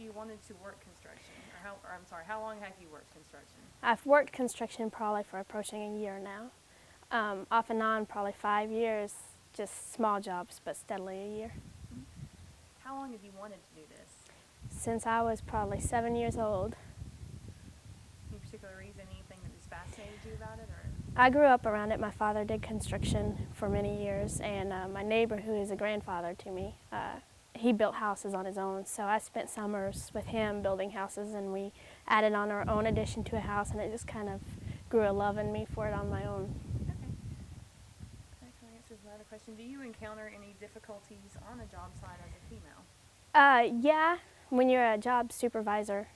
you wanted to work construction? How long have you worked construction? I've worked construction probably for approaching a year now. Off and on, probably 5 years, just small jobs, but steadily a year. How long have you wanted to do this? Since I was probably 7 years old. Any particular reason, anything that has fascinated you about it? Or? I grew up around it. My father did construction for many years, and my neighbor, who is a grandfather to me, he built houses on his own. So I spent summers with him building houses, and we added on our own addition to a house, and it just kind of grew a love in me for it on my own. Okay. That kind of answers another question. Do you encounter any difficulties on a job site as a female? Yeah, when you're a job supervisor,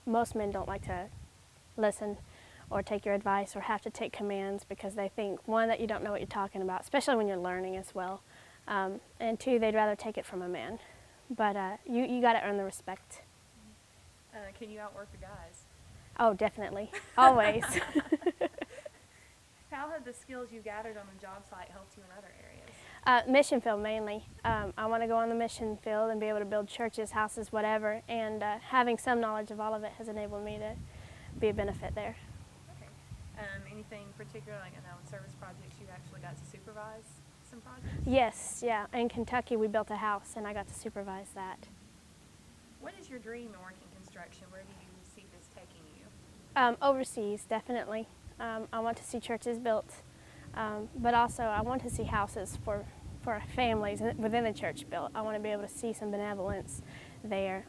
most men don't like to listen or take your advice or have to take commands because they think, one, that you don't know what you're talking about, especially when you're learning as well, and two, they'd rather take it from a man. But you got to earn the respect. Can you outwork the guys? Oh, definitely, always. How have the skills you gathered on the job site helped you in other areas? Mission field mainly. I want to go on the mission field and be able to build churches, houses, whatever, and having some knowledge of all of it has enabled me to be a benefit there. Okay. Anything particular, like in service projects, you actually got to supervise some projects? Yes, yeah. In Kentucky, we built a house, and I got to supervise that. What is your dream in working construction? Where do you see this taking you? Overseas, definitely. I want to see churches built, but also I want to see houses for families within the church built. I want to be able to see some benevolence there.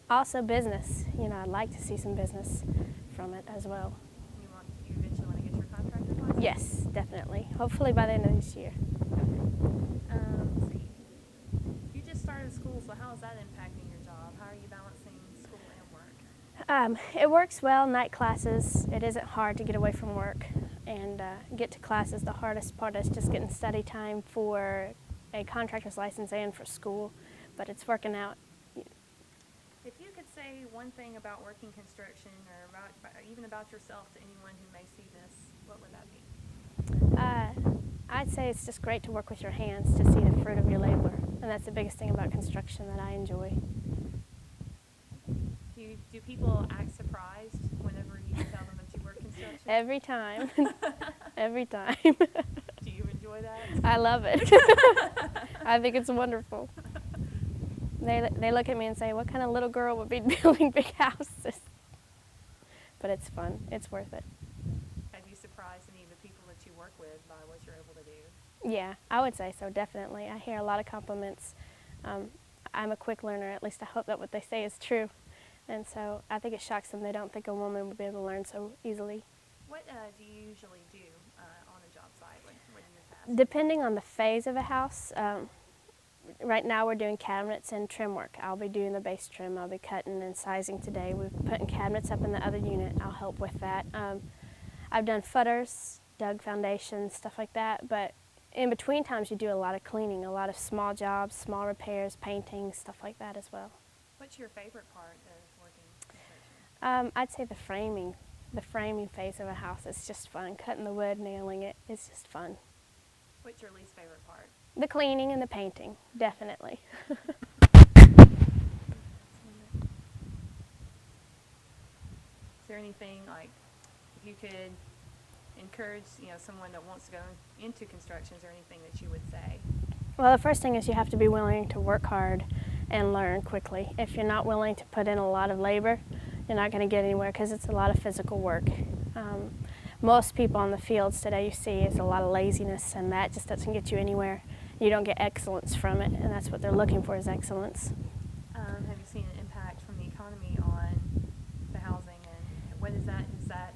Also business. I'd like to see some business from it as well. You eventually want to get your contractor's license? Yes, definitely. Hopefully by the end of this year. Let's see. You just started school, so how is that impacting your job? How are you balancing school and work? It works well, night classes. It isn't hard to get away from work and get to classes. The hardest part is just getting study time for a contractor's license and for school, but it's working out. If you could say one thing about working construction or even about yourself to anyone who may see this, what would that be? I'd say it's just great to work with your hands to see the fruit of your labor, and that's the biggest thing about construction that I enjoy. Do people act surprised whenever you tell them that you work construction? Every time. Every time. Do you enjoy that? I love it. I think it's wonderful. They look at me and say, what kind of little girl would be building big houses? But it's fun. It's worth it. Have you surprised any of the people that you work with by what you're able to do? Yeah, I would say so, definitely. I hear a lot of compliments. I'm a quick learner. At least I hope that what they say is true. And so I think it shocks them. They don't think a woman would be able to learn so easily. What do you usually do on a job site? What are your tasks? Depending on the phase of a house, right now we're doing cabinets and trim work. I'll be doing the base trim. I'll be cutting and sizing today. We're putting cabinets up in the other unit. I'll help with that. I've done footers, dug foundations, stuff like that. But in between times you do a lot of cleaning, a lot of small jobs, small repairs, painting, stuff like that as well. What's your favorite part of working construction? I'd say the framing phase of a house. It's just fun. Cutting the wood, nailing it. It's just fun. What's your least favorite part? The cleaning and the painting, definitely. Is there anything, like, if you could encourage, someone that wants to go into construction, is there anything that you would say? Well, the first thing is you have to be willing to work hard and learn quickly. If you're not willing to put in a lot of labor, you're not going to get anywhere because it's a lot of physical work. Most people on the fields today you see is a lot of laziness, and that just doesn't get you anywhere. You don't get excellence from it, and that's what they're looking for, is excellence. Have you seen an impact from the economy on the housing, and what is that? Does that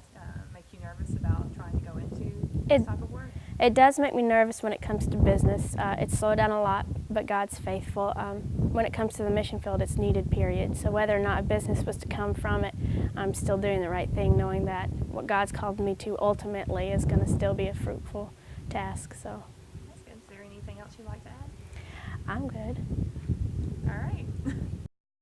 make you nervous about trying to go into this type of work? It does make me nervous when it comes to business. It's slowed down a lot, but God's faithful. When it comes to the mission field, it's needed, period. So whether or not a business was to come from it, I'm still doing the right thing, knowing that what God's called me to ultimately is going to still be a fruitful task. So. That's good. Is there anything else you'd like to add? I'm good. All right.